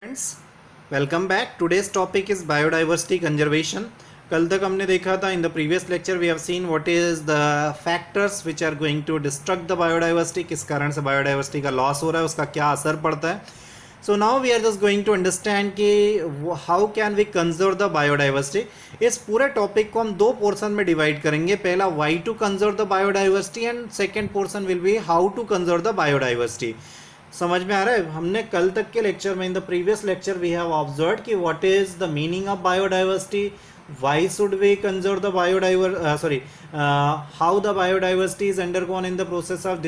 Friends, welcome back. Today's topic is biodiversity conservation. कल तक हमने देखा था, in the previous lecture we have seen what is the factors which are going to destruct the biodiversity, किस कारण से biodiversity का लॉस हो रहा है, उसका क्या असर पड़ता है। So now we are just going to understand कि how can we conserve the biodiversity. इस पूरे टॉपिक को हम दो पोर्शन में डिवाइड करेंगे। पहला why to conserve the biodiversity and second portion will be how to conserve the biodiversity. समझ में आ रहा है? हमने कल तक के लेक्चर में, in the previous lecture we have observe कि what is the meaning of biodiversity, why should we conserve the how the biodiversity is undergone in the process of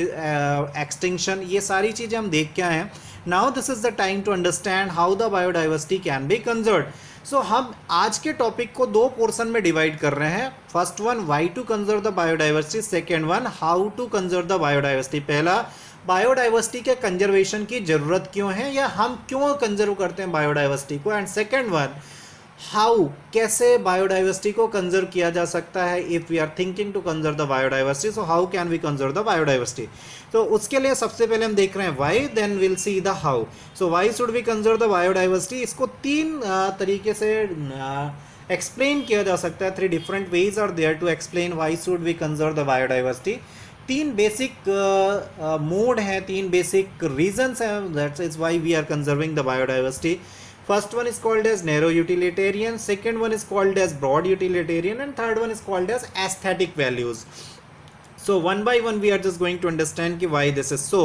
extinction, ये सारी चीजें हम देख के आए हैं। now this is the time to understand how the biodiversity can be conserved। so हम आज के टॉपिक को दो पोर्शन में डिवाइड कर रहे हैं। First one why to conserve the biodiversity, second one how to conserve the biodiversity। पहला, बायोडाइवर्सिटी के कंजर्वेशन की जरूरत क्यों है या हम क्यों कंजर्व करते हैं बायोडाइवर्सिटी को, एंड सेकेंड वन हाउ, कैसे बायोडाइवर्सिटी को कंजर्व किया जा सकता है if we are thinking to conserve the biodiversity. So how can we conserve the biodiversity. तो उसके लिए सबसे पहले हम देख रहे हैं why, then will see the how. So why should we conserve the biodiversity, इसको तीन तरीके से एक्सप्लेन किया जा सकता है। Three different ways are there to explain why should we conserve the biodiversity. तीन बेसिक मोड हैं, तीन बेसिक रीजंस हैं, that is why we are conserving the biodiversity. First one is called as narrow utilitarian, second one is called as broad utilitarian, and third one is called as aesthetic values. So one by one we are just going to understand why this is so.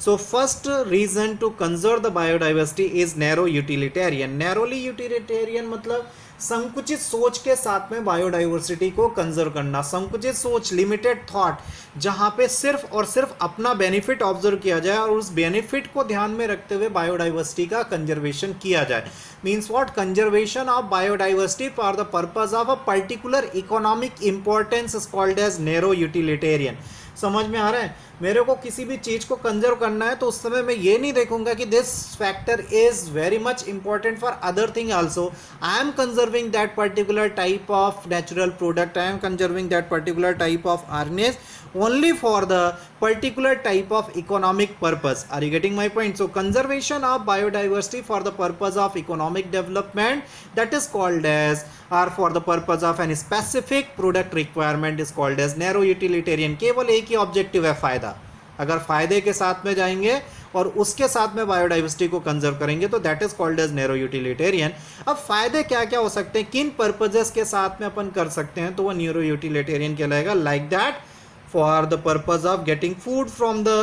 So first reason to conserve the biodiversity is narrow utilitarian. Narrowly utilitarian मतलब संकुचित सोच के साथ में biodiversity को conserve करना। संकुचित सोच, लिमिटेड थॉट, जहां पे सिर्फ और सिर्फ अपना बेनिफिट ऑब्जर्व किया जाए और उस बेनिफिट को ध्यान में रखते हुए बायोडाइवर्सिटी का कंजर्वेशन किया जाए। Means what, conservation of biodiversity for the purpose of a particular economic importance is called as narrow utilitarian. समझ में आ रहा है? मेरे को किसी भी चीज को कंजर्व करना है तो उस समय मैं ये नहीं देखूंगा कि this factor is very much important for other thing also. I am conserving that particular type of natural product, I am conserving that particular type of अर्नेज only for the particular type of economic purpose. Are you getting my point? So conservation of biodiversity for the purpose of economic development, that is called as, or for the purpose of any specific product requirement is called as narrow utilitarian। केवल एक ही objective है, फायदा। अगर फायदे के साथ में जाएंगे और उसके साथ में बायोडाइवर्सिटी को कंजर्व करेंगे तो that is called as narrow utilitarian. अब फायदे क्या क्या हो सकते हैं, किन पर्पजेस के साथ में अपन कर सकते हैं, तो वो नैरो यूटिलिटेरियन कहलाएगा। Like that, for the purpose of getting food from the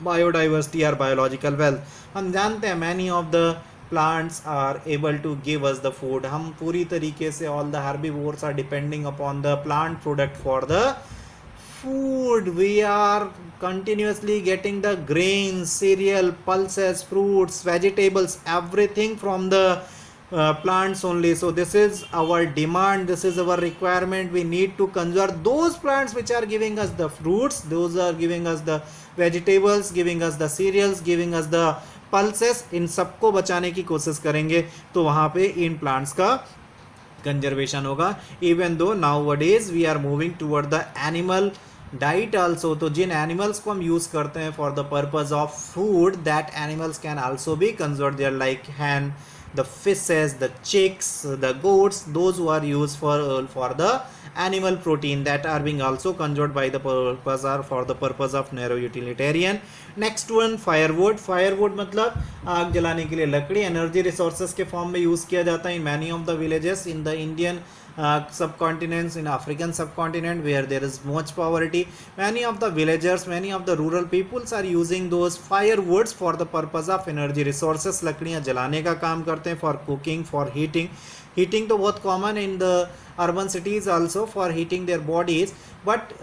biodiversity or biological wealth। हम जानते हैं many of the plants are able to give us the food। हम पूरी तरीके से all the herbivores are depending upon the plant product for the food। We are continuously getting the grains, cereal, pulses, fruits, vegetables, everything from the plants only। so this is our demand, this is our requirement। we need to conserve those plants which are giving us the fruits, those are giving us the vegetables, giving us the cereals, giving us the pulses। इन सबको बचाने की कोशिश करेंगे तो वहां पे इन plants का कंजर्वेशन होगा। Even though nowadays we are moving toward the animal diet also. तो जिन एनिमल्स को हम यूज करते हैं for the purpose of food, that animals can also be conserve. There like hen, the fishes, the chicks, the goats, those who are used for the animal protein, that are being also conserved by the purpose or for the purpose of narrow utilitarian। next one, firewood। firewood मतलब आग जलाने के लिए लकड़ी, energy resources के form में use किया जाता है in many of the villages in the Indian subcontinents, in African subcontinent where there is much poverty, many of the villagers, many of the rural peoples are using those firewoods for the purpose of energy resources। लकड़ियाँ जलाने का काम करते हैं for cooking, for heating। heating तो बहुत common in the urban cities also for heating their bodies, but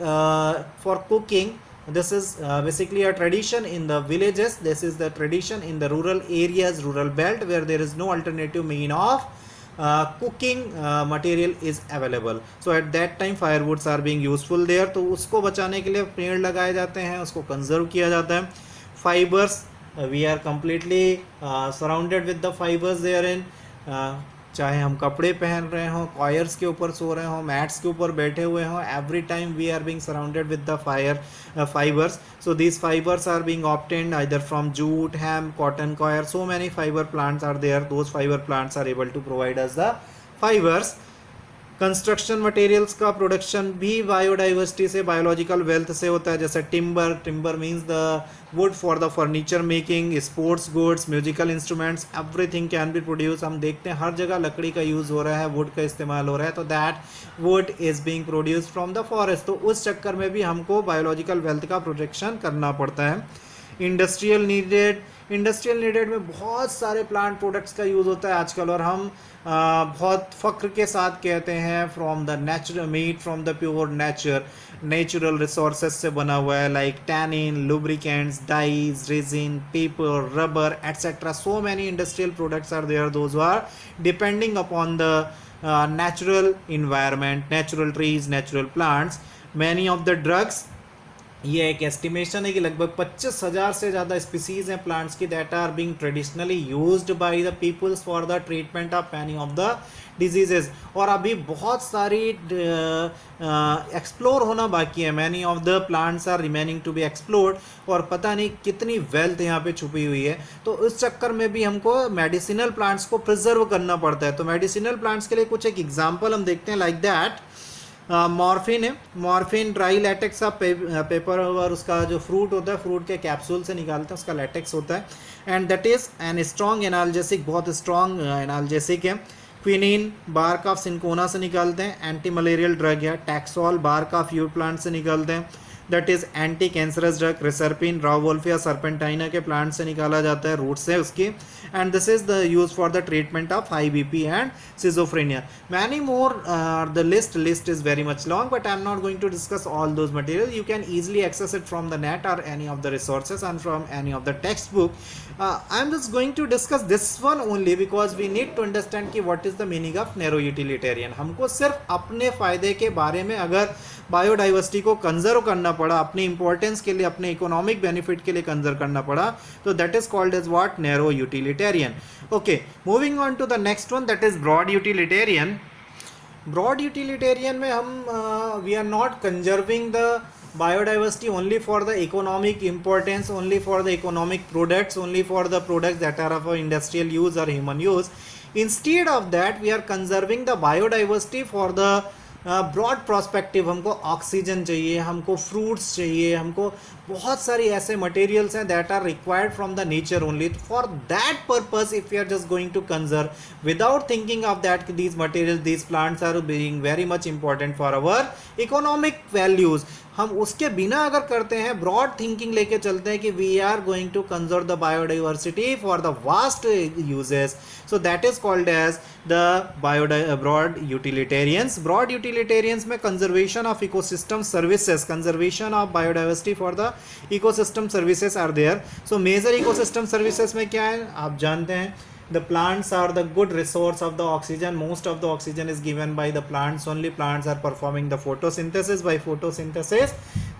for cooking this is basically a tradition in the villages, this is the tradition in the rural areas, rural belt where there is no alternative mean of cooking material is available। so at that time firewoods are being useful there। तो उसको बचाने के लिए पेड़ लगाए जाते हैं, उसको कंजर्व किया जाता है। Fibres, we are completely surrounded with the fibers there in चाहे हम कपड़े पहन रहे हों, कॉयर्स के ऊपर सो रहे हों, मैट्स के ऊपर बैठे हुए हों, every time we are being surrounded with the fibers. So these fibers are being obtained either from jute, hemp, cotton, coir. So many fiber plants are there. Those fiber plants are able to provide us the fibers. Construction materials का production भी biodiversity से, biological wealth से होता है, जैसे timber means the wood for the furniture making, sports goods, musical instruments, everything can be produce. हम देखते हैं हर जगह लकड़ी का यूज़ हो रहा है, वुड का इस्तेमाल हो रहा है, तो that would is being produce from the forest. तो उस चक्कर में भी हमको बायोलॉजिकल वेल्थ का प्रोटेक्शन करना पड़ता है. इंडस्ट्रियल नीडेड में बहुत सारे प्लांट प्रोडक्ट्स का यूज़ होता है आजकल, और हम बहुत फ़ख्र के साथ कहते हैं from the natural meat from the pure natural resources से बना हुआ है, like tannin, lubricants, dyes, resin, paper, rubber etcetera. So many industrial products are there those are depending upon the natural environment, natural trees, natural plants. Many of the drugs, ये एक estimation है कि लगभग 25,000 से ज़्यादा स्पीसीज हैं plants की that are being traditionally used by the peoples for the treatment of many of the diseases. और अभी बहुत सारी एक्सप्लोर होना बाकी है. Many of the plants are remaining to be explored, और पता नहीं कितनी वेल्थ यहाँ पे छुपी हुई है. तो उस चक्कर में भी हमको मेडिसिनल प्लांट्स को प्रिजर्व करना पड़ता है. तो मेडिसिनल प्लांट्स के लिए कुछ एक एग्जाम्पल हम देखते हैं, लाइक दैट मॉर्फिन है. मॉर्फिन ड्राई लैटेक्स का पेपर, और उसका जो फ्रूट होता है, फ्रूट के कैप्सूल से निकालते हैं, उसका लैटेक्स होता है. And that is an strong analgesic, बहुत स्ट्रॉन्ग एनाल्जेसिक है. क्विनीन बार्क ऑफ सिंकोना से निकालते हैं, एंटी मलेरियल ड्रग है. टैक्सोल बार्क ऑफ फ्यूट प्लांट से निकालते हैं, that is anti cancerous drug. रिसर्पिन rauwolfia सर्पेंटाइना के प्लांट से निकाला जाता है, रूट से उसकी. And this is the use for the treatment of high BP and schizophrenia. Many more, the list is very much long, but I am not going to discuss all those materials. You can easily access it from the net or any of the resources and from any of the textbook. I am just going to discuss this one only because we need to understand कि what is the meaning of narrow utilitarian. हमको सिर्फ अपने फ़ायदे के बारे में अगर biodiversity को कंजर्व करना पड़ा, अपने इंपॉर्टेंस के लिए, अपने इकोनॉमिक बेनिफिट के लिए कंजर्व करना पड़ा, तो that is called as what, narrow utilitarian. Okay, moving on to the next one, that is broad utilitarian. Broad utilitarian में हम we are not conserving the biodiversity only for the economic importance, only for the economic products, only for the products that are of industrial use or human use. Instead of that, we are conserving the biodiversity for the broad prospective. हमको oxygen चाहिए, हमको fruits चाहिए, हमको बहुत सारी ऐसे materials हैं that are required from the nature only. For that purpose if you are just going to conserve without thinking of that these materials, these plants are being very much important for our economic values, हम उसके बिना अगर करते हैं, broad thinking लेके चलते हैं कि we are going to conserve the biodiversity for the vast uses, so that is called as the broad utilitarians. Broad utilitarians में conservation of ecosystem services, conservation of biodiversity for the ecosystem services are there. So major ecosystem services में क्या है आप जानते हैं, the plants are the good resource of the oxygen. Most of the oxygen is given by the plants only. Plants are performing the photosynthesis. By photosynthesis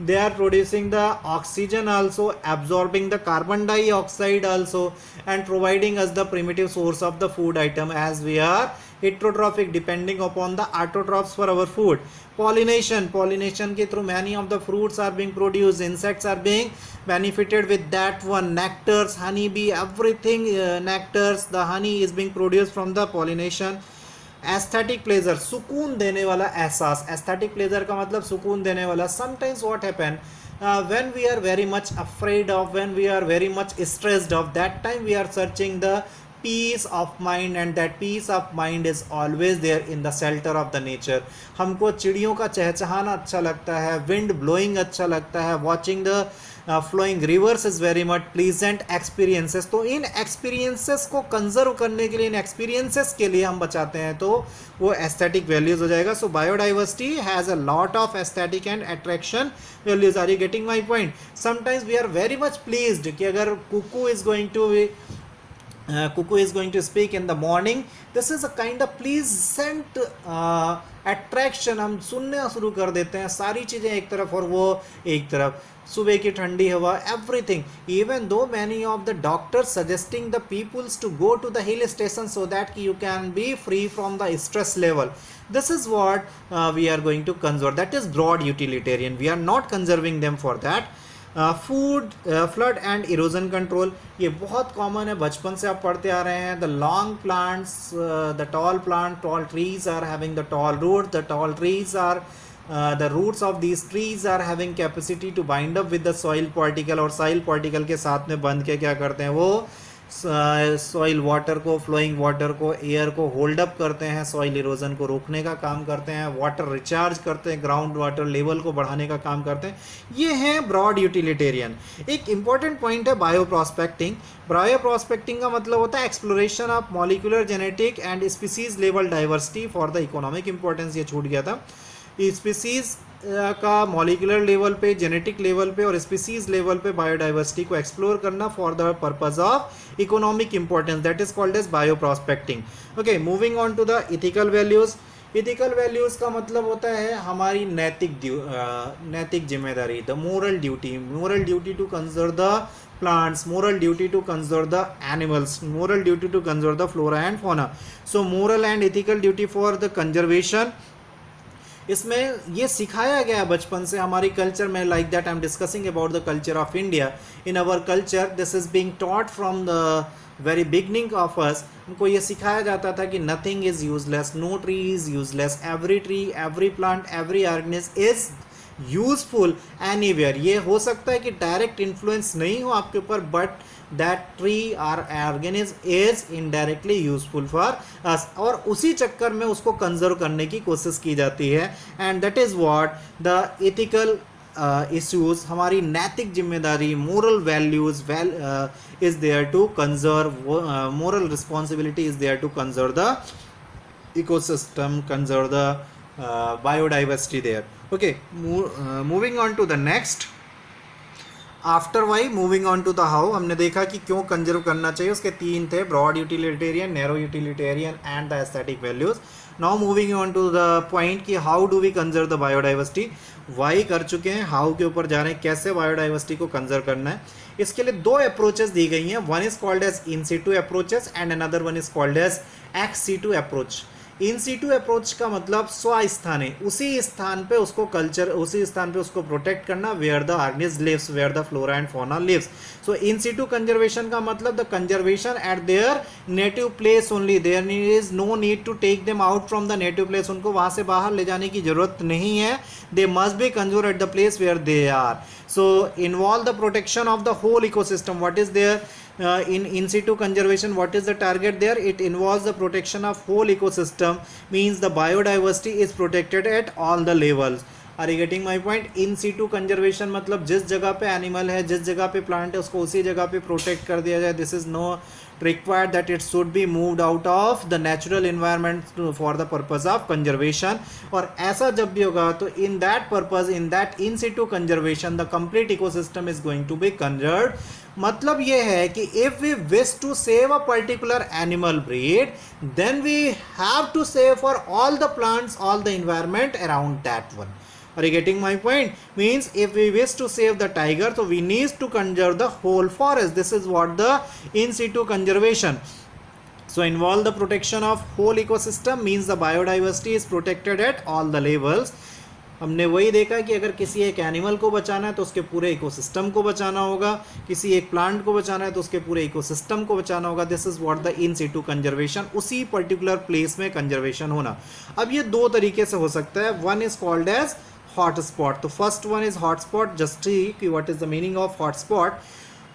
they are producing the oxygen also, absorbing the carbon dioxide also, and providing us the primitive source of the food item, as we are heterotrophic, depending upon the autotrophs for our food. Pollination के through many of the fruits are being produced, insects are being benefited with that one. Nectars, honey bee, everything, nectars, the honey is being produced from the pollination. Aesthetic pleasure, सुकून देने वाला एहसास. Aesthetic pleasure का मतलब सुकून देने वाला. Sometimes what happen, when we are very much afraid of, when we are very much stressed of, that time we are searching the peace of mind, and that peace of mind is always there in the shelter of the nature. हमको चिड़ियों का चहचहाना अच्छा लगता है, wind blowing अच्छा लगता है, watching the flowing rivers is very much pleasant experiences. तो इन experiences को कंजर्व करने के लिए, इन experiences के लिए हम बचाते हैं, तो वो aesthetic values हो जाएगा. So biodiversity has a lot of aesthetic and attraction values. Are you getting my point? Sometimes we are very much pleased कि अगर cuckoo is going to cuckoo is going to speak in the morning. This is a kind of pleasant attraction. हम सुनना शुरू कर देते हैं, सारी चीज़ें एक तरफ और वो एक तरफ, सुबह की ठंडी हवा, everything. Even though many of the doctors suggesting the peoples to go to the hill station so that you can be free from the stress level. This is what we are going to conserve. That is broad utilitarian. We are not conserving them for that. Food, flood and erosion control, ये बहुत common है, बचपन से आप पढ़ते आ रहे हैं. The long plants, the tall plant, tall trees are having the tall root, the tall trees are the roots of these trees are having capacity to bind up with the soil particle, और soil particle के साथ में बंध के क्या करते हैं, वो सॉइल वाटर को, फ्लोइंग वाटर को, एयर को होल्ड अप करते हैं, सॉइल इरोजन को रोकने का काम करते हैं, वाटर रिचार्ज करते हैं, ग्राउंड वाटर लेवल को बढ़ाने का काम करते हैं. ये हैं ब्रॉड यूटिलिटेरियन. एक इंपॉर्टेंट पॉइंट है बायो प्रोस्पेक्टिंग. बायो प्रोस्पेक्टिंग का मतलब होता है exploration of molecular genetic and species level diversity for the economic importance. ये छूट गया था. स्पीसीज का मॉलिक्यूलर लेवल पे, जेनेटिक लेवल पे और स्पीसीज लेवल पे बायोडाइवर्सिटी को एक्सप्लोर करना for the purpose of economic importance, that is called as bio prospecting. Okay, moving on to the ethical values. Ethical values का मतलब होता है हमारी नैतिक जिम्मेदारी, the moral duty to conserve the plants, moral duty to conserve the animals, moral duty to conserve the flora and fauna. So moral and ethical duty for the conservation, इसमें ये सिखाया गया बचपन से हमारी कल्चर में. Like that I am discussing about the culture of India. In our culture this is being taught from the very beginning of us. हमको ये सिखाया जाता था कि nothing is useless, no tree is useless, every tree, every plant, every organism is useful anywhere. ये हो सकता है कि डायरेक्ट इन्फ्लुएंस नहीं हो आपके ऊपर, बट दैट ट्री और organism is indirectly useful for us, और उसी चक्कर में उसको कंजर्व करने की कोशिश की जाती है. And that is what the ethical issues, हमारी नैतिक जिम्मेदारी, moral values is there to conserve, moral responsibility is there to conserve the ecosystem, conserve the biodiversity there. Okay, moving on to the next. After why moving on to the how. हमने देखा कि क्यों conserve करना चाहिए, उसके तीन थे, broad utilitarian, narrow utilitarian and the aesthetic values. Now moving on to the point कि how do we conserve the biodiversity. Why कर चुके हैं, हाउ के ऊपर जा रहे हैं, कैसे बायोडाइवर्सिटी को कंजर्व करना है. इसके लिए दो अप्रोचेस दी गई हैं. One is called as in situ approaches and another one is called as ex situ approach. In situ approach का मतलब स्वस्थाने, उसी स्थान पे उसको कल्चर, उसी स्थान पे उसको प्रोटेक्ट करना where the organism lives, where the flora and fauna lives. So in situ conservation का मतलब the conservation at their native place only. There is no need to take them out from the native place. उनको वहाँ से बाहर ले जाने की जरूरत नहीं है. They must be conserve at the place where they are. So involve the protection of the whole ecosystem. What is there in situ conservation, what is the target there? It involves the protection of whole ecosystem, means the biodiversity is protected at all the levels. Are you getting my point? In situ conservation मतलब जिस जगह पे animal है, जिस जगह पे plant है, उसको उसी जगह पे प्रोटेक्ट कर दिया जाए. This is no required that it should be moved out of the natural environment for the purpose of conservation. और ऐसा जब भी होगा तो in that purpose, in that in situ conservation, the complete ecosystem is going to be conserved. मतलब ये है कि if we wish to save a particular animal breed, then we have to save for all the plants, all the environment around that one. Are you getting my point? Means if we wish to save the tiger, so we need to conserve the whole forest. This is what the in situ conservation. So involve the protection of whole ecosystem, means the biodiversity is protected at all the levels. हमने वही देखा कि अगर किसी एक animal को बचाना है तो उसके पूरे इकोसिस्टम को बचाना होगा, किसी एक प्लांट को बचाना है तो उसके पूरे इकोसिस्टम को बचाना होगा. This is what the in situ conservation, उसी पर्टिकुलर प्लेस में कंजर्वेशन होना. अब ये दो तरीके से हो सकता है. One is called as hotspot. तो first one is hotspot. Just कि what is the meaning of hotspot.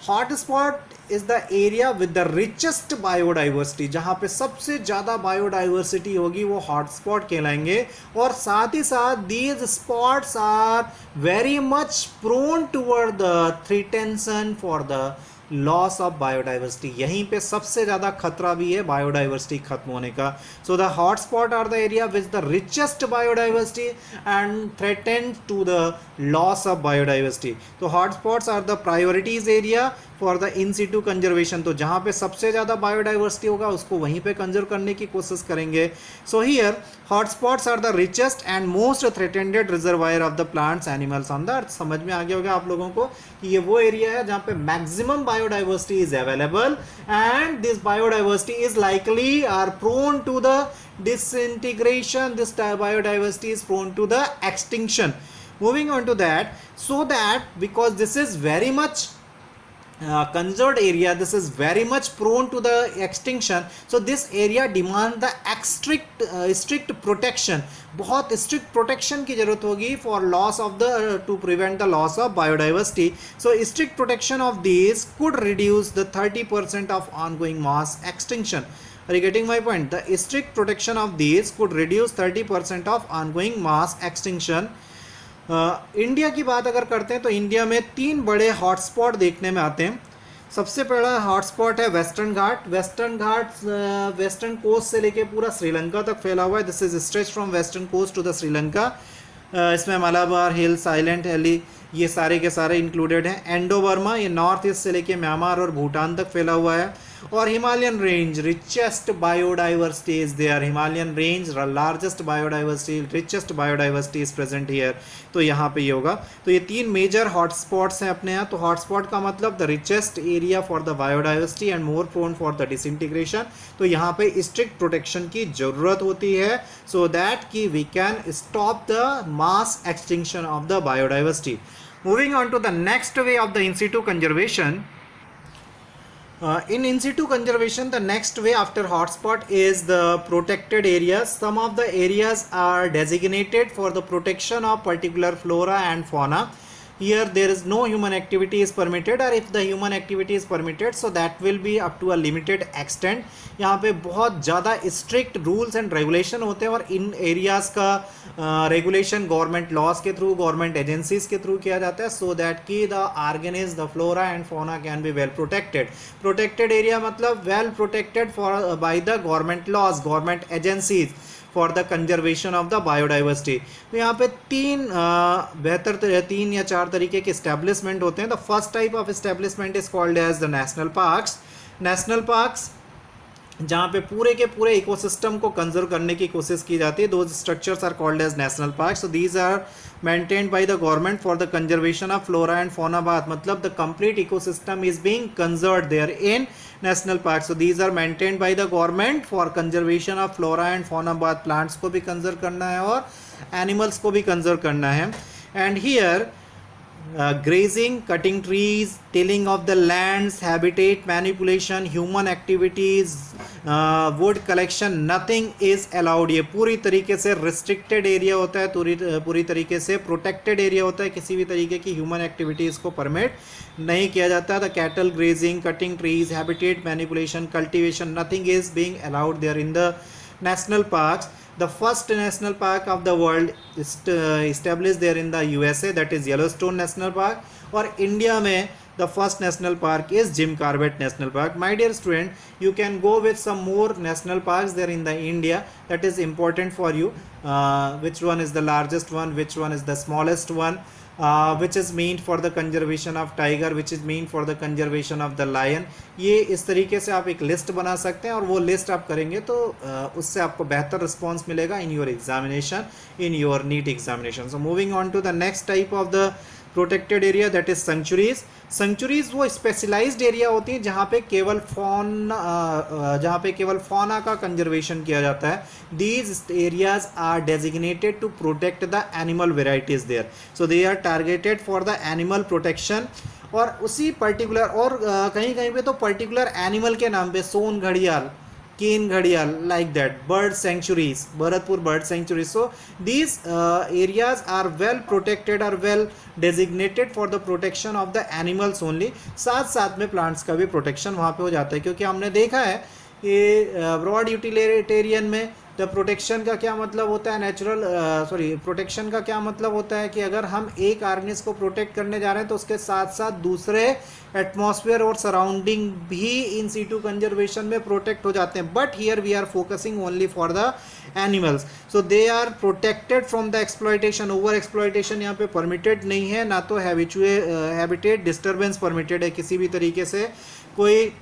Hotspot is the area with the richest biodiversity. जहाँ पे सबसे ज़्यादा बायोडाइवर्सिटी होगी वो हॉटस्पॉट कहलाएंगे. और साथ ही साथ these spots are very much prone toward the threatening for the loss of biodiversity, यहीं पे सबसे ज़्यादा खतरा भी है बायोडाइवर्सिटी खत्म होने का. So the hotspot are the area which the richest biodiversity and threaten to the loss of biodiversity. तो hotspots are the priorities area for the in situ conservation. तो जहाँ पे सबसे ज़्यादा बायोडाइवर्सिटी होगा उसको वहीं पे कंजर्व करने की कोशिश करेंगे. So here hotspots are the richest and most threatened reservoir of the plants animals on the earth. समझ में आ गया होगा आप लोगों को कि ये वो एरिया है जहाँ पे maximum biodiversity is available and this biodiversity is likely or prone to the disintegration. This biodiversity is prone to the extinction. Moving on to that, so that because this is very much conserved area, this is very much prone to the extinction, so this area demand the strict protection. बहुत strict protection की जरूरत होगी for loss of the to prevent the loss of biodiversity. So strict protection of these could reduce the 30% of ongoing mass extinction. Are you getting my point? The strict protection of these could reduce 30% of ongoing mass extinction. India की बात अगर करते हैं तो India में 3 बड़े hotspot देखने में आते हैं. सबसे पहला हॉटस्पॉट है western Ghat. Western Ghat western coast से लेके पूरा श्रीलंका तक फैला हुआ है. This is stretch from western coast to the Sri Lanka. इसमें मलाबार हिल, साइलेंट वैली, ये सारे के सारे इंक्लूडेड हैं. एंडो बर्मा, ये नॉर्थ ईस्ट से लेके म्यांमार और भूटान तक फैला हुआ है. और Himalayan range, richest biodiversity is there. Himalayan range largest biodiversity, richest biodiversity is present here. तो यहाँ पे ये होगा. तो ये 3 मेजर हॉटस्पॉट्स हैं अपने यहाँ. तो हॉटस्पॉट का मतलब the richest area for the biodiversity and more prone for the disintegration. तो यहाँ पे स्ट्रिक्ट प्रोटेक्शन की जरूरत होती है सो दैट कि we can stop the mass extinction of the biodiversity. Moving on to the next way of the in situ conservation. In situ conservation, the next way after hotspot is the protected areas. Some of the areas are designated for the protection of particular flora and fauna. Here there is no human activity is permitted, or if the human activity is permitted, so that will be up to a limited extent. यहाँ पे बहुत ज़्यादा strict rules and regulation होते हैं और इन areas का regulation government laws के थ्रू, गवर्नमेंट एजेंसीज के थ्रू किया जाता है सो दैट कि the organisms, the flora and fauna can be well protected. Protected area मतलब well protected for by the government laws, government agencies for the conservation of the biodiversity. तो यहाँ पे 3 या 4 तरीके के इस्टेब्लिशमेंट होते हैं. The first type of establishment is called as the national parks. National parks जहाँ पे पूरे के पूरे इकोसिस्टम को कंजर्व करने की कोशिश की जाती है. दो structures are called as national park. So these are maintained by the government for the conservation of flora and fauna. बात मतलब the complete ecosystem is being conserved there in national park. So these are maintained by the government for conservation of flora and fauna. बात plants को भी conserve करना है और animals को भी conserve करना है. And here grazing, cutting trees, tilling of the lands, habitat manipulation, human activities, wood collection, nothing is allowed. ये पूरी तरीके से restricted area होता है, पूरी तरीके से protected area होता है. किसी भी तरीके की human activities को permit नहीं किया जाता. The cattle grazing, cutting trees, habitat manipulation, cultivation, nothing is being allowed there in the national parks. The first national park of the world is established there in the USA, that is Yellowstone National Park. और India में the first national park is Jim Corbett National Park. My dear student, you can go with some more national parks there in the India that is important for you. Which one is the largest one, which one is the smallest one, which is meant for the conservation of tiger, which is meant for the conservation of the lion. ये इस तरीके से आप एक list बना सकते हैं और वो लिस्ट आप करेंगे तो उससे आपको बेहतर रिस्पॉन्स मिलेगा in your examination, in your NEET examination. So moving on to the next type of the protected area, that is sanctuaries. Sanctuaries वो स्पेशलाइज्ड एरिया होती हैं जहाँ पे केवल फौना का कंजर्वेशन किया जाता है. These areas are designated to protect the animal varieties there. So they are targeted for the animal protection. और उसी पर्टिकुलर और कहीं कहीं पे तो पर्टिकुलर एनिमल के नाम पे सोन घड़ियाल, कीन घड़ियाल, like that, bird sanctuaries, Bharatpur bird sanctuary. So these areas are well protected or well designated for the protection of the animals only. साथ साथ में plants का भी protection वहाँ पे हो जाता है क्योंकि हमने देखा है कि ब्रॉड यूटिलिटेरियन में द प्रोटेक्शन का क्या मतलब होता है, प्रोटेक्शन का क्या मतलब होता है कि अगर हम एक ऑर्गेनिज्म को प्रोटेक्ट करने जा रहे हैं तो उसके साथ साथ दूसरे एटमॉस्फेयर और सराउंडिंग भी इन सीटू कंजर्वेशन में प्रोटेक्ट हो जाते हैं. But here we are focusing only for the animals, so they are protected from the exploitation. Over exploitation यहाँ पे परमिटेड नहीं है, ना तो हैबिटेट डिस्टर्बेंस परमिटेड है, किसी भी तरीके से कोई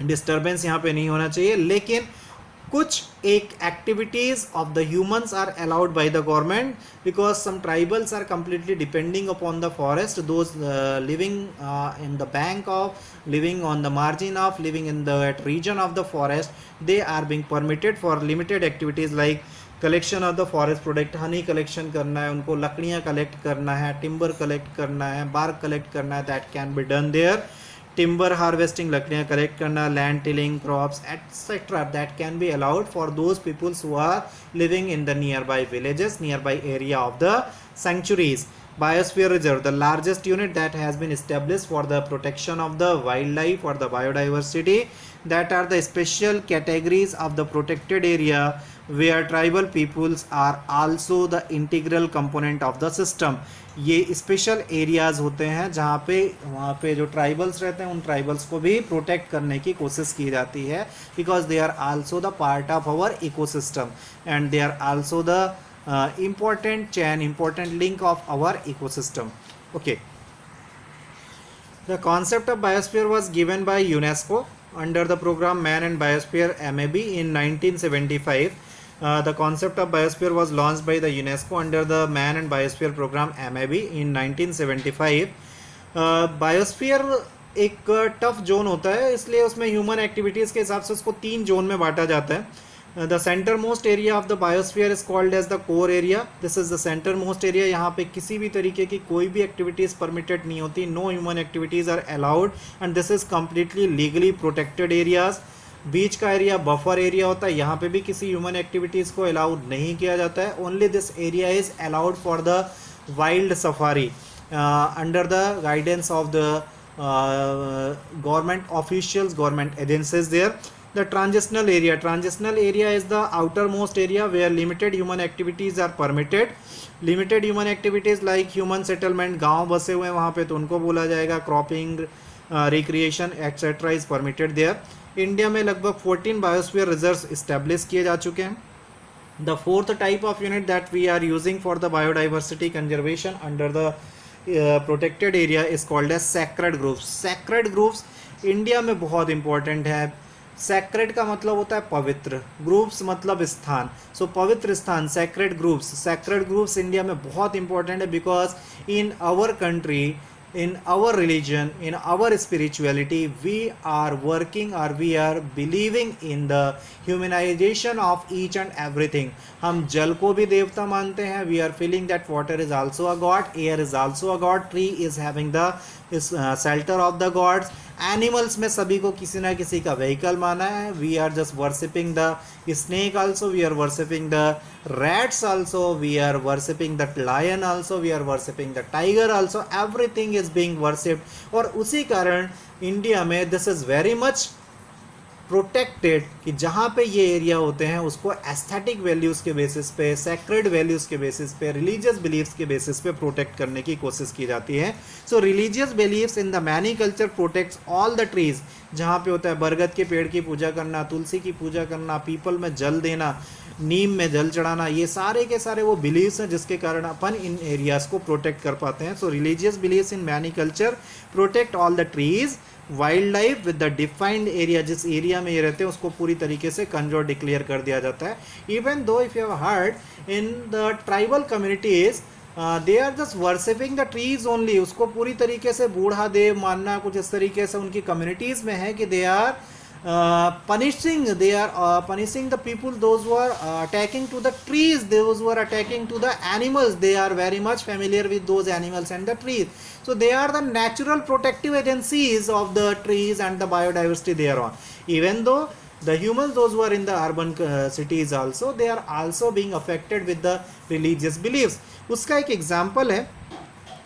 डिस्टर्बेंस यहाँ पे नहीं होना चाहिए. लेकिन कुछ एक activities of the humans are allowed by the government because some tribals are completely depending upon the forest, those living in the bank of, living on the margin of, living in the region of the forest, they are being permitted for limited activities like collection of the forest product. Honey collection करना है उनको, लकड़ियाँ collect करना है, timber collect करना है, bark collect करना है, that can be done there. Timber harvesting, लकड़ियाँ कलेक्ट करना, land tilling, crops etcetera, that can be allowed for those peoples who are living in the nearby villages, nearby area of the sanctuaries. Biosphere Reserve, the largest unit that has been established for the protection of the wildlife or the biodiversity, that are the special categories of the protected area where tribal peoples are also the integral component of the system. ये special areas होते हैं जहाँ पे वहाँ पे जो tribals रहते हैं उन ट्राइबल्स को भी प्रोटेक्ट करने की कोशिश की जाती है because they are also the part of our ecosystem and they are also the important chain, important link of our ecosystem. Okay, the concept of biosphere was given by UNESCO under the program Man and Biosphere MAB in 1975. The concept of biosphere was launched by the UNESCO under the Man and Biosphere program MAB in 1975. Biosphere एक tough zone होता है, इसलिए उसमें human activities के हिसाब से उसको 3 zone में बांटा जाता है. The centermost area of the biosphere is called as the core area. This is the centermost area. यहाँ पे किसी भी तरीके की कोई भी activities permitted नहीं होती. No human activities are allowed and this is completely legally protected areas. बीच का एरिया बफर एरिया होता है, यहाँ पे भी किसी ह्यूमन एक्टिविटीज़ को अलाउड नहीं किया जाता है. Only this area is allowed for the wild safari under the guidance of the government officials, government agencies there. The transitional area is the outermost area where limited human activities are permitted. Limited human activities like human settlement, गांव बसे हुए हैं वहाँ पे तो उनको बोला जाएगा. Cropping, recreation etcetera is permitted there. India में लगभग 14 बायोस्फीयर रिजर्व्स इस्टेब्लिश किए जा चुके हैं. The fourth type of unit that we are using for the biodiversity conservation under the protected area is called as sacred groves. Sacred groves India में बहुत important है. Sacred का मतलब होता है पवित्र, ग्रुप्स मतलब स्थान. सो पवित्र स्थान, सैक्रेड ग्रुप्स इंडिया में बहुत इंपॉर्टेंट है because in our country, in our religion, in our spirituality, we are working or we are believing in the humanization of each and everything. हम जल को भी देवता मानते हैं. We are feeling that water is also a god, air is also a god, tree is having the shelter of the gods. Animals में सभी को किसी ना किसी का व्हीकल माना है. We are just worshipping the snake also, we are worshipping the rats also, we are worshipping the lion also, we are worshipping the tiger also. Everything is being worshipped और उसी कारण इंडिया में this is very much protected कि जहाँ पे ये area होते हैं उसको एस्थेटिक वैल्यूज़ के बेसिस पे, सेक्रेड वैल्यूज़ के बेसिस पे, रिलीजियस बिलीव्स के बेसिस पे प्रोटेक्ट करने की कोशिश की जाती है. So religious beliefs in the many culture protects all the trees. जहाँ पे होता है बरगद के पेड़ की पूजा करना, तुलसी की पूजा करना, पीपल में जल देना, नीम में जल चढ़ाना, ये सारे के सारे वो बिलीव्स हैं जिसके कारण अपन इन एरियाज़ को प्रोटेक्ट कर पाते हैं. So religious beliefs in many culture protect all the trees. Wild life with the defined area, जिस एरिया में ये रहते हैं उसको पूरी तरीके से कंजर्व डिक्लेयर कर दिया जाता है. Even though if you have heard in the tribal communities they are just worshipping the trees only. उसको पूरी तरीके से बूढ़ा देव मानना कुछ इस तरीके से उनकी कम्युनिटीज़ में है कि they are punishing the people, those who are attacking to the trees, those who are attacking to the animals. They are very much familiar with those animals and the trees. So they are the natural protective agencies of the trees and the biodiversity they are on. Even though the humans, those who are in the urban cities also, they are also being affected with the religious beliefs. उसका एक example है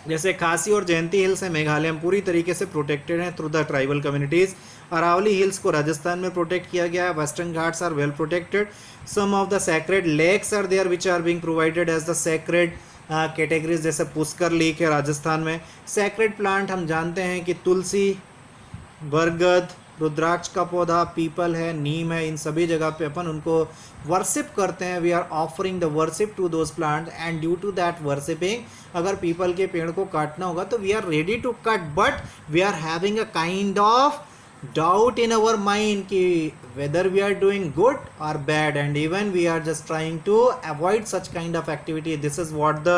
जैसे खासी और जयंती hills है मेघालय में, पूरी तरीके से प्रोटेक्टेड हैं through the tribal communities. Aravalli hills को राजस्थान में प्रोटेक्ट किया गया है. Western Ghats are well protected. Some of the sacred lakes are there which are being provided as the sacred categories, जैसे पुष्कर लेक है राजस्थान में. सैक्रेड प्लांट हम जानते हैं कि तुलसी, बरगद, रुद्राक्ष का पौधा, पीपल है, नीम है, इन सभी जगह पे अपन उनको वर्शिप करते हैं. We are offering the worship to those plant and due to that worshipping अगर पीपल के पेड़ को काटना होगा तो we are ready to cut, but we are having a kind of doubt in our mind कि whether we are doing good or bad, and even we are just trying to avoid such kind of activity. This is what the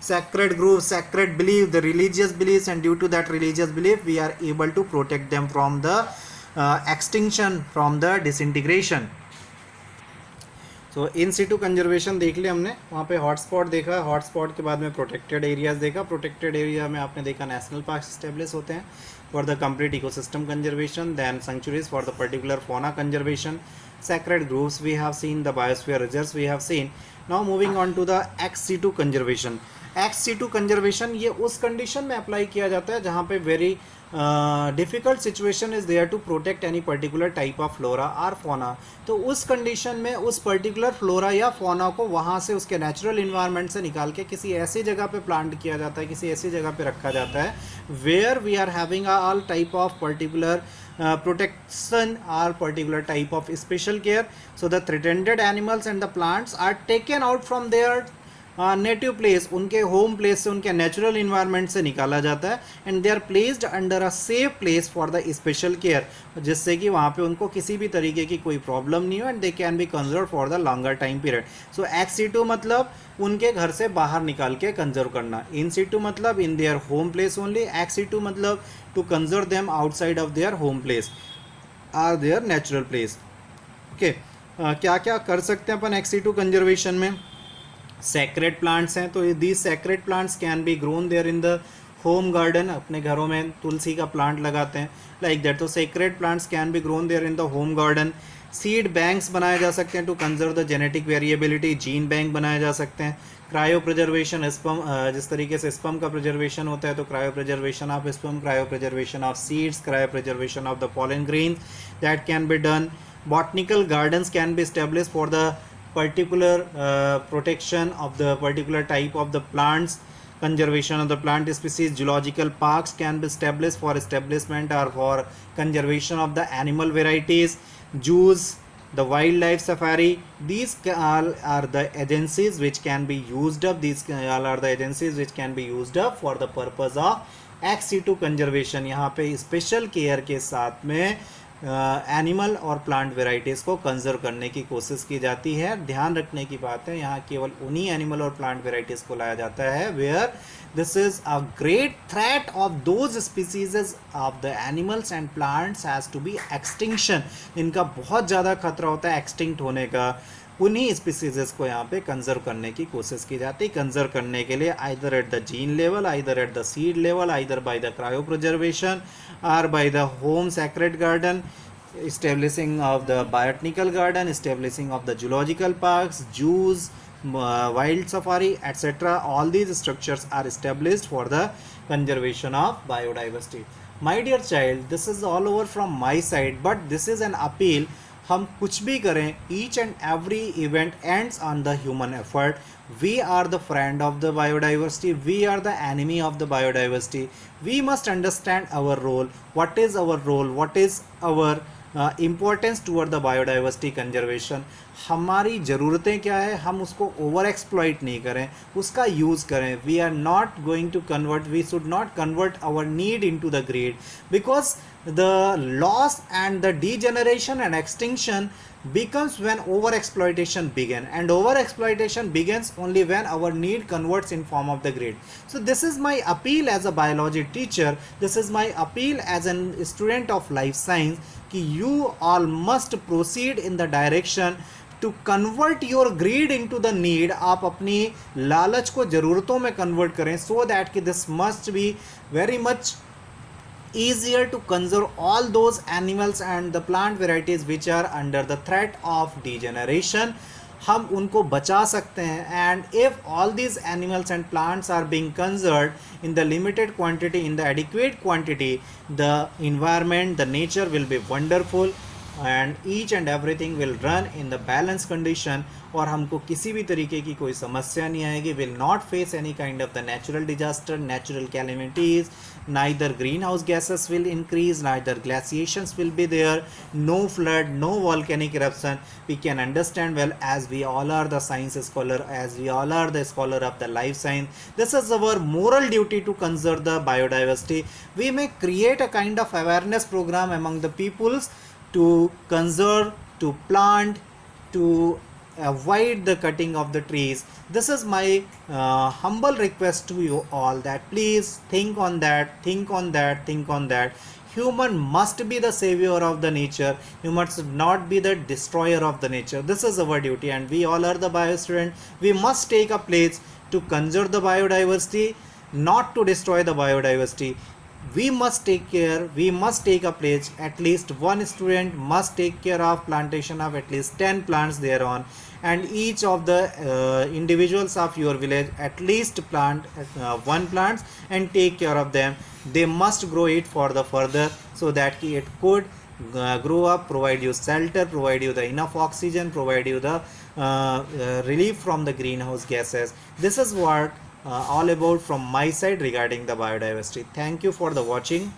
sacred group, sacred belief, the religious beliefs, and due to that religious belief we are able to protect them from the extinction, from the disintegration. So in situ conservation देख लिया हमने, वहाँ पे hotspot देखा, hotspot के बाद में protected areas देखा. प्रोटेक्टेड एरिया में आपने देखा नेशनल पार्क स्टेब्लिश होते हैं for the complete ecosystem conservation, then sanctuaries for the particular fauna conservation, sacred groves we have seen, the biosphere reserves we have seen. Now moving on to the ex situ conservation. ex situ conservation ये उस condition में apply किया जाता है जहाँ पे very difficult situation is there to protect any particular type of flora और fauna. तो उस कंडीशन में उस पर्टिकुलर फ्लोरा या फोना को वहाँ से उसके नेचुरल इन्वायरमेंट से निकाल के किसी ऐसी जगह पे प्लांट किया जाता है, किसी ऐसी जगह पे रखा जाता है where we are having all type of particular protection or particular type of special care. So the threatened animals and the plants are taken out from their native place, उनके होम प्लेस से, उनके natural environment से निकाला जाता है and they are placed under a safe place for the special care, जिससे कि वहाँ पे उनको किसी भी तरीके की कोई प्रॉब्लम नहीं हो and they can be conserve for the longer time period. So x situ मतलब उनके घर से बाहर निकाल के कंजर्व करना, इन सिटू मतलब in their home place only, ex situ मतलब to conserve them outside of their home place or their natural place. Okay, क्या क्या कर सकते हैं अपन एक्स सिटू कंजर्वेशन में? सैक्रेड प्लांट्स हैं, तो these sacred plants can be grown there in the home garden. अपने घरों में तुलसी का प्लांट लगाते हैं लाइक दैट, तो sacred plants can be grown there in the home garden. Seed banks बनाए जा सकते हैं to conserve the genetic variability, gene bank बनाए जा सकते हैं. क्रायो प्रिजर्वेशन, स्पम, जिस तरीके से स्पम का प्रिजर्वेशन होता है तो cryo preservation of sperm, cryo preservation of seeds, cryo preservation of the pollen grains, that can be done. Botanical gardens can be established for the particular protection of the particular type of the plants, conservation of the plant species. Zoological parks can be established for establishment or for conservation of the animal varieties. Zoos, the wildlife safari, these all are the agencies which can be used up, these all are the agencies which can be used up for the purpose of ex situ conservation. यहाँ पे special care के साथ में animal और plant varieties को conserve करने की कोशिश की जाती है. ध्यान रखने की बात है, यहाँ केवल उन्हीं एनिमल और प्लांट वेराइटीज़ को लाया जाता है where this is a great threat of those species of the animals and plants has to be extinction. इनका बहुत ज़्यादा खतरा होता है एक्सटिंक्ट होने का. उन्हीं स्पीसीज़ को यहाँ पे कंजर्व करने की कोशिश की जाती है. कंजर्व करने के लिए either at the gene level, either at the seed level, either by the cryo preservation or by the home sacred garden, establishing of the botanical garden, establishing of the zoological parks, zoos, wild safari, etc. All these structures are established for the conservation of biodiversity. My dear child, this is all over from my side, but this is an appeal. हम कुछ भी करें, each and every event ends on the human effort. We are the friend of the biodiversity, we are the enemy of the biodiversity. We must understand our role. What is our role? What is our importance toward the biodiversity conservation? हमारी ज़रूरतें क्या है, हम उसको over exploit नहीं करें, उसका use करें. We are not going to convert, we should not convert our need into the greed, because the loss and the degeneration and extinction becomes when over exploitation begin, and over exploitation begins only when our need converts in form of the grade. So this is my appeal as a biology teacher, this is my appeal as a student of life science कि you all must proceed in the direction to convert your greed into the need. आप अपनी लालच को ज़रूरतों में convert करें so that कि this must be very much easier to conserve all those animals and the plant varieties which are under the threat of degeneration. हम उनको बचा सकते हैं. And if all these animals and plants are being conserved in the limited quantity, in the adequate quantity, the environment, the nature will be wonderful and each and everything will run in the balanced condition. और हमको किसी भी तरीके की कोई समस्या नहीं आएगी. will not face any kind of the natural disaster, natural calamities. Neither greenhouse gases will increase, neither glaciations will be there, no flood, no volcanic eruption. We can understand well, as we all are the science scholar, as we all are the scholar of the life science, this is our moral duty to conserve the biodiversity. We may create a kind of awareness program among the peoples to conserve, to plant, to avoid the cutting of the trees. This is my humble request to you all, that please think on that, think on that, think on that. Human must be the savior of the nature. You must not be the destroyer of the nature. This is our duty, and we all are the bio student. We must take a place to conserve the biodiversity, not to destroy the biodiversity. We must take care, we must take a pledge. At least one student must take care of plantation of at least 10 plants thereon, and each of the individuals of your village at least plant one plants and take care of them. They must grow it for the further, so that it could grow up, provide you shelter, provide you the enough oxygen, provide you the relief from the greenhouse gases. This is what all about from my side regarding the biodiversity. Thank you for the watching.